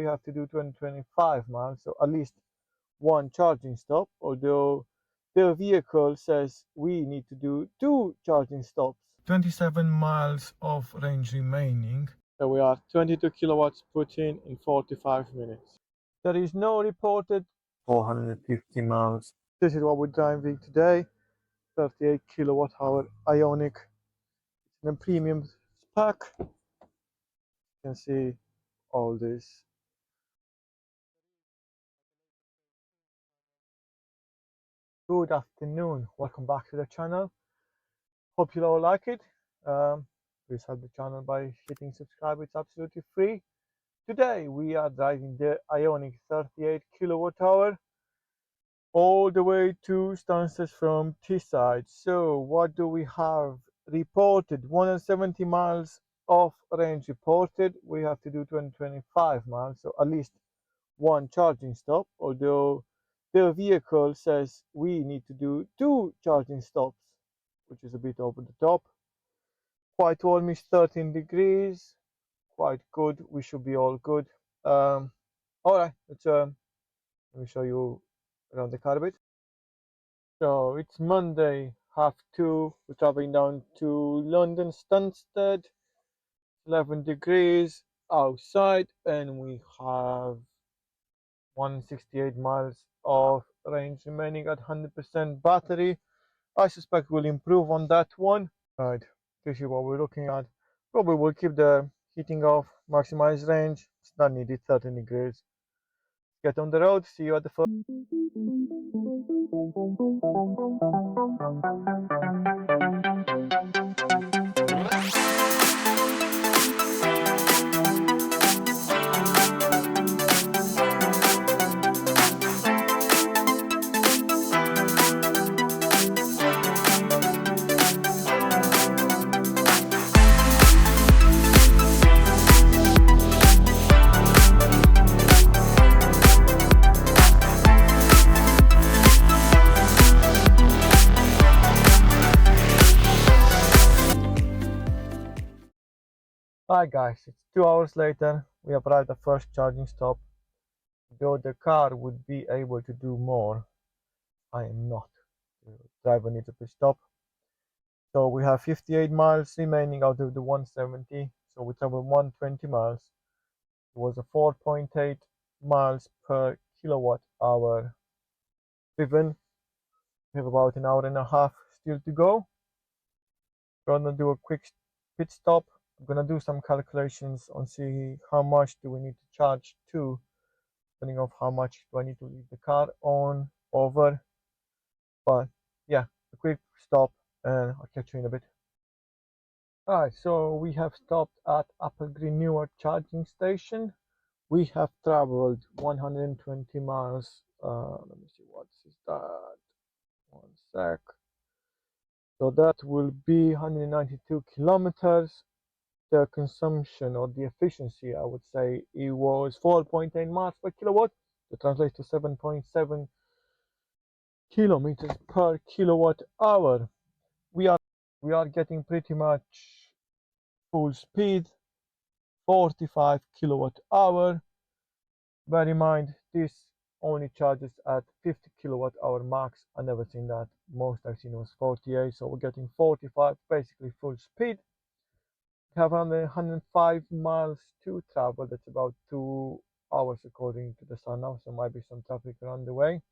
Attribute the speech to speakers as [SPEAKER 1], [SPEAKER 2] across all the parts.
[SPEAKER 1] have to do 25 miles, so at least one charging stop, although the vehicle says we need to do 2 charging stops. 27 miles of range remaining. So we are 22 kilowatts put in 45 minutes. There is no reported 450 miles. This is what we're driving today. 38 kilowatt hour Ioniq. It's in a premium spec. You can see all this. Good afternoon. Welcome back to the channel. Hope you all like it. Please help the channel by hitting subscribe. It's absolutely free. Today we are driving the Ioniq 38 kilowatt hour all the way to Stansted from Teesside. So what do we have reported? 170 miles of range reported. We have to do 25 miles, so at least one charging stop, although the vehicle says we need to do 2 charging stops, which is a bit over the top. Quite warm, is 13 degrees. Quite good. We should be all good. All right, let me show you around the car a bit. So it's Monday, 2:30. We're traveling down to London Stansted. 11 degrees outside, and we have 168 miles of range remaining at 100% battery. I suspect we'll improve on that one. Right, this is what we're looking at. Probably we'll keep the heating off, maximize range. It's not needed, 13 degrees. Get on the road, see you at the first. Hi guys, it's 2 hours later. We have arrived at the first charging stop. Though the car would be able to do more, I am not. The driver needs a pit stop. So we have 58 miles remaining out of the 170. So we travel 120 miles. It was a 4.8 miles per kilowatt hour driven. We have about an hour and a half still to go. Gonna do a quick pit stop. I'm gonna do some calculations on see how much do we need to charge to, depending on how much do I need to leave the car on, over. But yeah, a quick stop and I'll catch you in a bit. Alright, so we have stopped at Apple Green Newark charging station. We have traveled 120 miles. Let me see, what is that? One sec. So that will be 192 kilometers. The consumption or the efficiency, I would say, it was 4.8 miles per kilowatt. That translates to 7.7 kilometers per kilowatt hour. We are getting pretty much full speed, 45 kilowatt hour. Bear in mind, this only charges at 50 kilowatt hour max. I never seen that. Most I've seen was 48, so we're getting 45, basically full speed. We have around 105 miles to travel. That's about 2 hours according to the sun now, so might be some traffic around the way.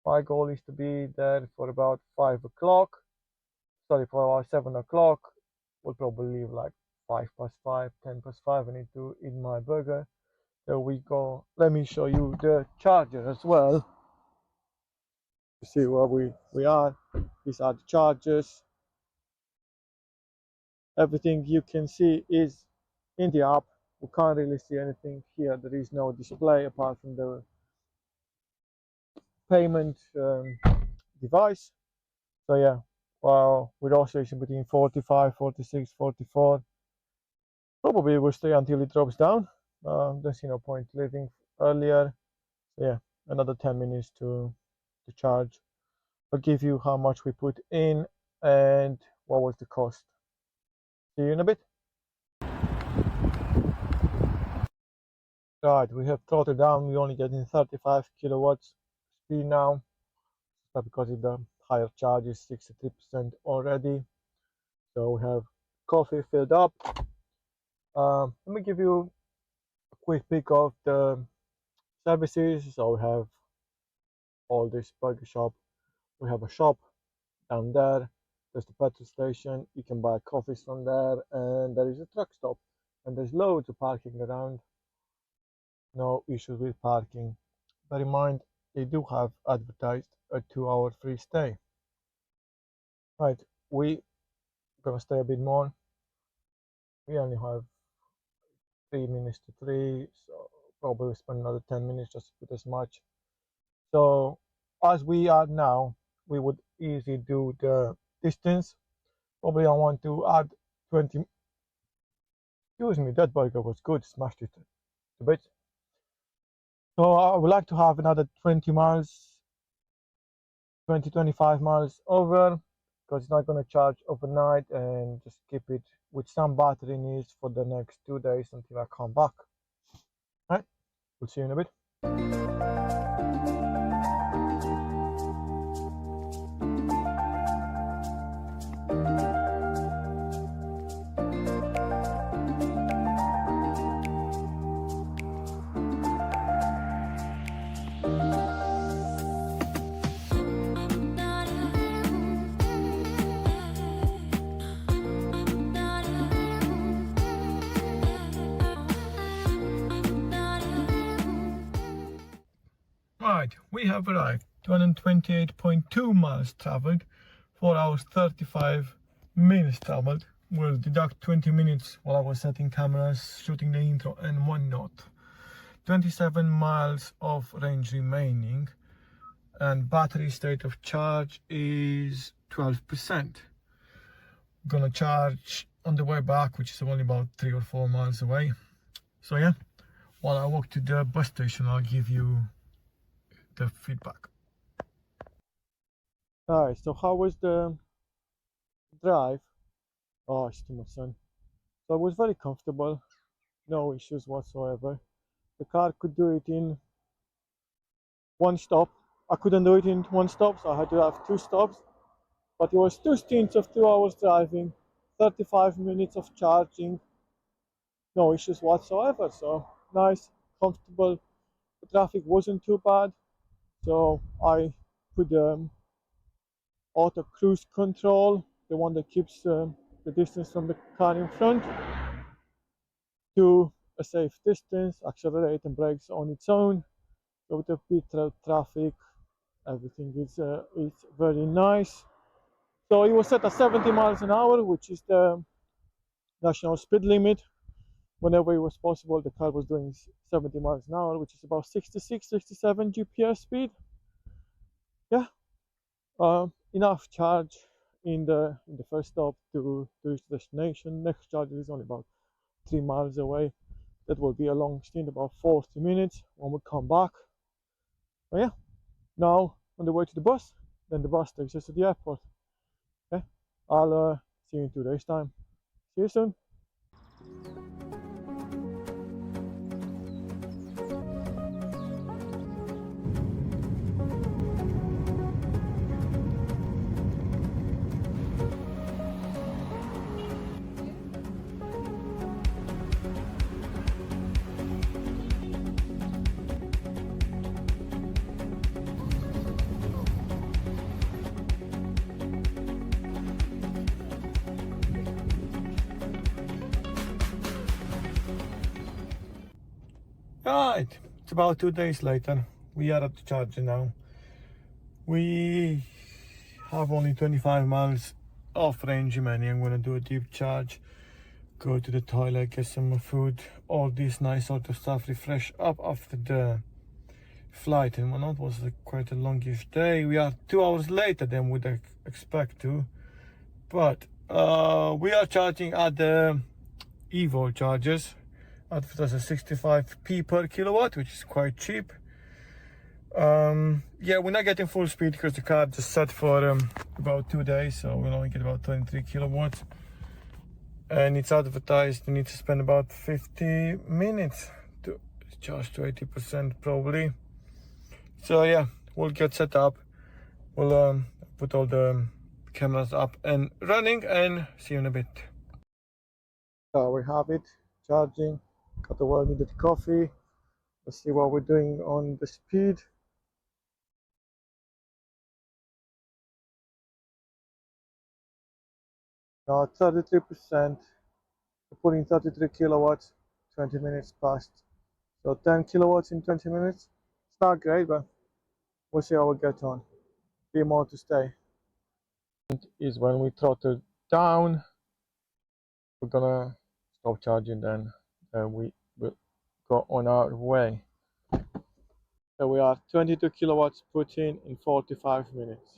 [SPEAKER 1] My goal is to be there for about 5 o'clock. Sorry, for about 7 o'clock. We'll probably leave like 5 past 5, 10 past 5. I need to eat my burger. There we go. Let me show you the charger as well. You see where we are. These are the chargers. Everything you can see is in the app. We can't really see anything here. There is no display apart from the payment device. So yeah, well, with oscillation between 45, 46, 44. Probably will stay until it drops down. Don't see no point leaving earlier. So yeah, another 10 minutes to charge. I'll give you how much we put in and what was the cost. See you in a bit. Right, we have throttled down. We're only getting 35 kilowatts speed now. But because of the higher charge is 63% already. So we have coffee filled up. Let me give you a quick pick of the services. So we have all this burger shop. We have a shop down there. There's the petrol station. You can buy coffees from there, and there is a truck stop. And there's loads of parking around. No issues with parking. Bear in mind, they do have advertised a 2-hour free stay. Right, we gonna stay a bit more. We only have 3 minutes to 3, so probably spend another 10 minutes just to put as much. So as we are now, we would easily do the distance. Probably I want to add 20. Excuse me, that burger was good, smashed it a bit. So I would like to have another 20 miles, 25 miles over, because it's not going to charge overnight, and just keep it with some battery needs for the next 2 days until I come back. All right, we'll see you in a bit. Right, we have arrived. 228.2 miles traveled, 4 hours 35 minutes traveled. We'll deduct 20 minutes while I was setting cameras, shooting the intro, and whatnot. 27 miles of range remaining, and battery state of charge is 12%. Gonna charge on the way back, which is only about 3 or 4 miles away. So yeah, while I walk to the bus station, I'll give you the feedback. Alright, so how was the drive? Oh, it's too much sun. So it was very comfortable, no issues whatsoever. The car could do it in one stop. I couldn't do it in one stop, so I had to have 2 stops. But it was 2 stints of 2 hours driving, 35 minutes of charging, no issues whatsoever. So nice, comfortable. The traffic wasn't too bad, so I put auto cruise control, the one that keeps the distance from the car in front, to a safe distance, accelerate and brakes on its own. So with the pit traffic, everything is very nice. So it was set at 70 miles an hour, which is the national speed limit. Whenever it was possible, the car was doing 70 miles an hour, which is about 66, 67 GPS speed. Yeah, enough charge in the first stop to reach the destination. Next charge is only about 3 miles away. That will be a long stint, about 40 minutes when we come back. But yeah, now on the way to the bus, then the bus takes us to the airport. Okay, I'll see you in 2 days' time. See you soon. Right, it's about 2 days later. We are at the charger now. We have only 25 miles of range remaining. I'm gonna do a deep charge, go to the toilet, get some more food, all this nice sort of stuff, refresh up after the flight and whatnot. Was quite a longish day. We are 2 hours later than we'd expect to, but we are charging at the Evo chargers. Advertised at 65p per kilowatt, which is quite cheap. Yeah, we're not getting full speed because the car just set for about 2 days, so we'll only get about 23 kilowatts. And it's advertised you need to spend about 50 minutes to It's charged to 80% probably. So yeah, we'll get set up. We'll put all the cameras up and running and see you in a bit. So we have it charging. Got the well needed coffee. Let's see what we're doing on the speed. Now 33%. We're putting 33 kilowatts, 20 minutes past. So 10 kilowatts in 20 minutes. It's not great, but we'll see how we get on. Be more to stay. Is when we throttle down, we're gonna stop charging, then we will go on our way. So we are 22 kilowatts put in 45 minutes.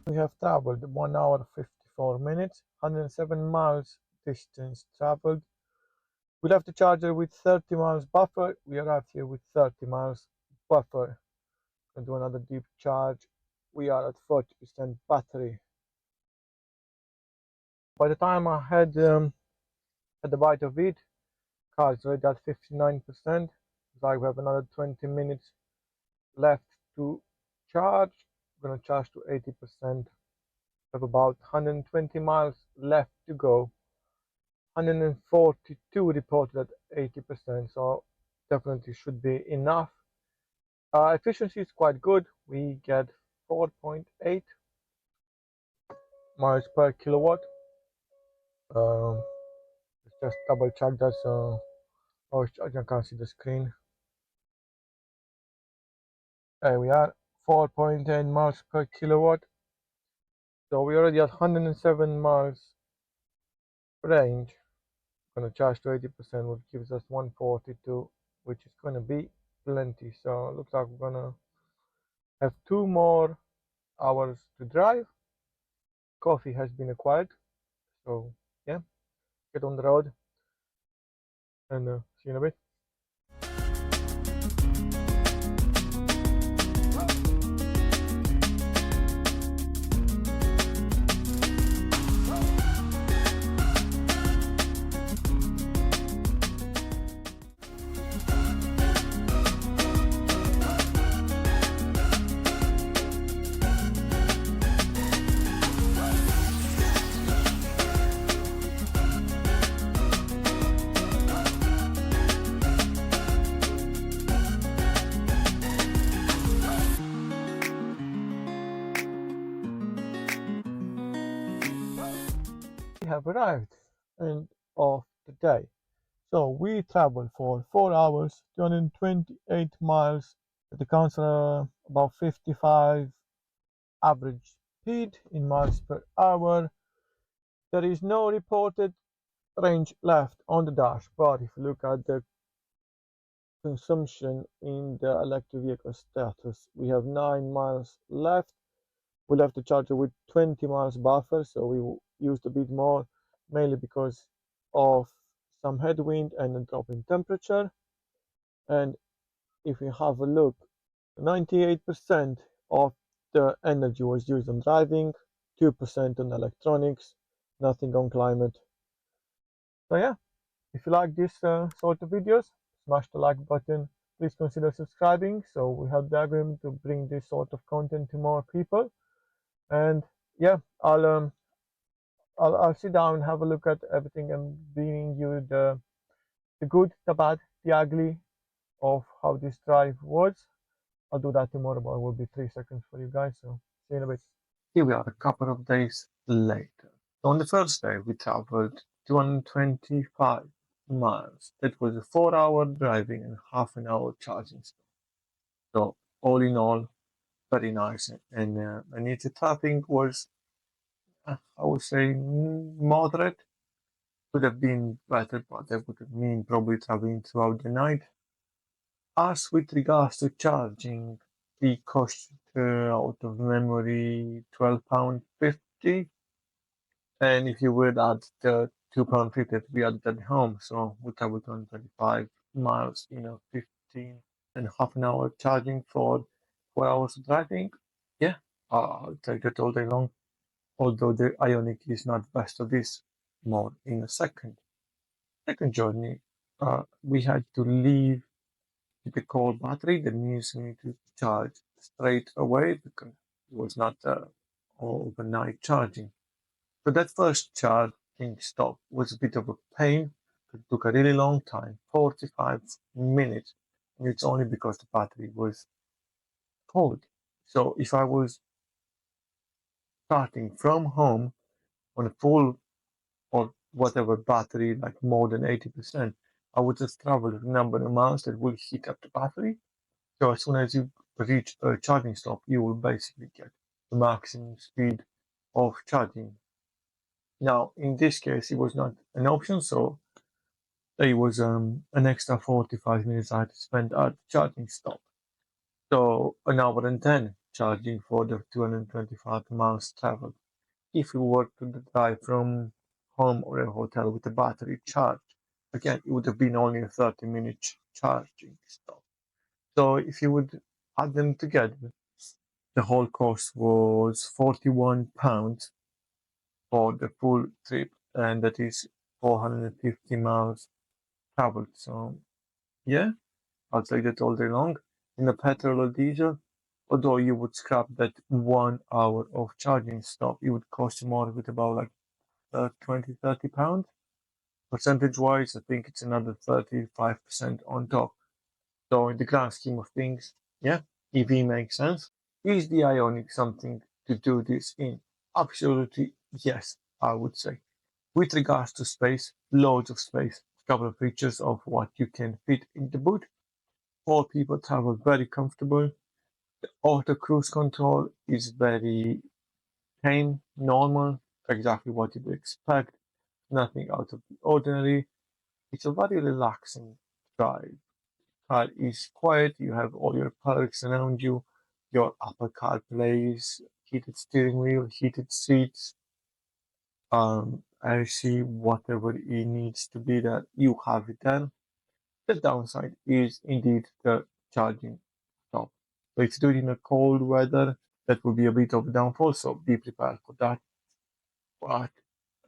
[SPEAKER 1] We have traveled 1 hour 54 minutes, 107 miles distance traveled. We left the charger with 30 miles buffer. We arrived here with 30 miles buffer. Gonna do another deep charge. We are at 40% battery. By the time I had a bite of it, car is already at 59%. Like we have another 20 minutes left to charge. I'm gonna charge to 80%. We have about 120 miles left to go. 142 reported at 80%, so definitely should be enough. Efficiency is quite good. We get 4.8 miles per kilowatt. Just double check that, so I can't see the screen. There we are, 4.8 miles per kilowatt. So we already at 107 miles range. Gonna charge to 80%, which gives us 142, which is gonna be plenty. So it looks like we're gonna have 2 more hours to drive. Coffee has been acquired, so yeah, get on the road and see you in a bit. We have arrived end of the day. So we traveled for 4 hours, 228 miles. It accounts for about 55 average speed in miles per hour. There is no reported range left on the dash, but if you look at the consumption in the electric vehicle status, we have 9 miles left. We left the charger with 20 miles buffer, so we used a bit more, mainly because of some headwind and a drop in temperature. And if we have a look, 98% of the energy was used on driving, 2% on electronics, nothing on climate. So yeah, if you like this sort of videos, smash the like button. Please consider subscribing, so we help the algorithm to bring this sort of content to more people. And yeah, I'll sit down and have a look at everything and bringing you the good, the bad, the ugly of how this drive was. I'll do that tomorrow, but it will be 3 seconds for you guys. So see you in a bit. Here we are, a couple of days later. On the first day, we traveled 225 miles. That was a 4-hour driving and half an hour charging. So all in all, very nice. And the traffic was, I would say, moderate. Could have been better, but that would mean probably traveling throughout the night. As with regards to charging, the cost out of memory £12.50. And if you would add the £2.50 that we added at home, so we traveled 125 miles in a 15 and half an hour charging for 4 hours of driving. Yeah, I'll take that all day long. Although the Ioniq is not best of this, more in a second. Second journey, we had to leave with a cold battery. That means we need to charge straight away because it was not overnight charging. So that first charging stop was a bit of a pain. It took a really long time, 45 minutes. And it's only because the battery was cold. So if I was starting from home on a full or whatever battery, like more than 80%, I would just travel a number of miles that will heat up the battery. So as soon as you reach a charging stop, you will basically get the maximum speed of charging. Now, in this case, it was not an option, so it was an extra 45 minutes I had to spend at the charging stop. So an hour and 10 charging for the 225 miles traveled. If you were to drive from home or a hotel with the battery charged, again, it would have been only a 30-minute charging stop. So if you would add them together, the whole cost was £41 for the full trip, and that is 450 miles traveled. So yeah, I'll take that all day long. In a petrol or diesel, although you would scrap that 1 hour of charging stop, it would cost you more with about like 20, £30. Percentage wise, I think it's another 35% on top. So in the grand scheme of things, yeah, EV makes sense. Is the Ioniq something to do this in? Absolutely yes, I would say. With regards to space, loads of space. A couple of pictures of what you can fit in the boot. Four people travel very comfortable. The auto cruise control is very tame, normal, exactly what you'd expect. Nothing out of the ordinary. It's a very relaxing drive. Car is quiet, you have all your perks around you, your Apple CarPlay, heated steering wheel, heated seats, AC, whatever it needs to be that you have it then. The downside is indeed the charging stop. So if you do it in a cold weather, that will be a bit of a downfall, so be prepared for that. But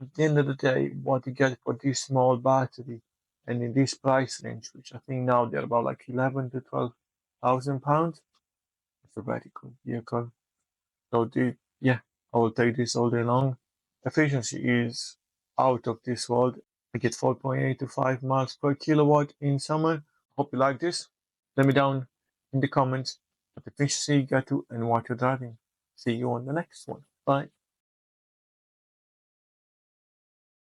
[SPEAKER 1] at the end of the day, what you get for this small battery and in this price range, which I think now they're about like 11 to 12,000 pounds, it's a very good vehicle. So yeah, I will take this all day long. Efficiency is out of this world. I get 4.8 to 5 miles per kilowatt in summer. Hope you like this. Let me down in the comments what efficiency you get to and what you're driving. See you on the next one. Bye.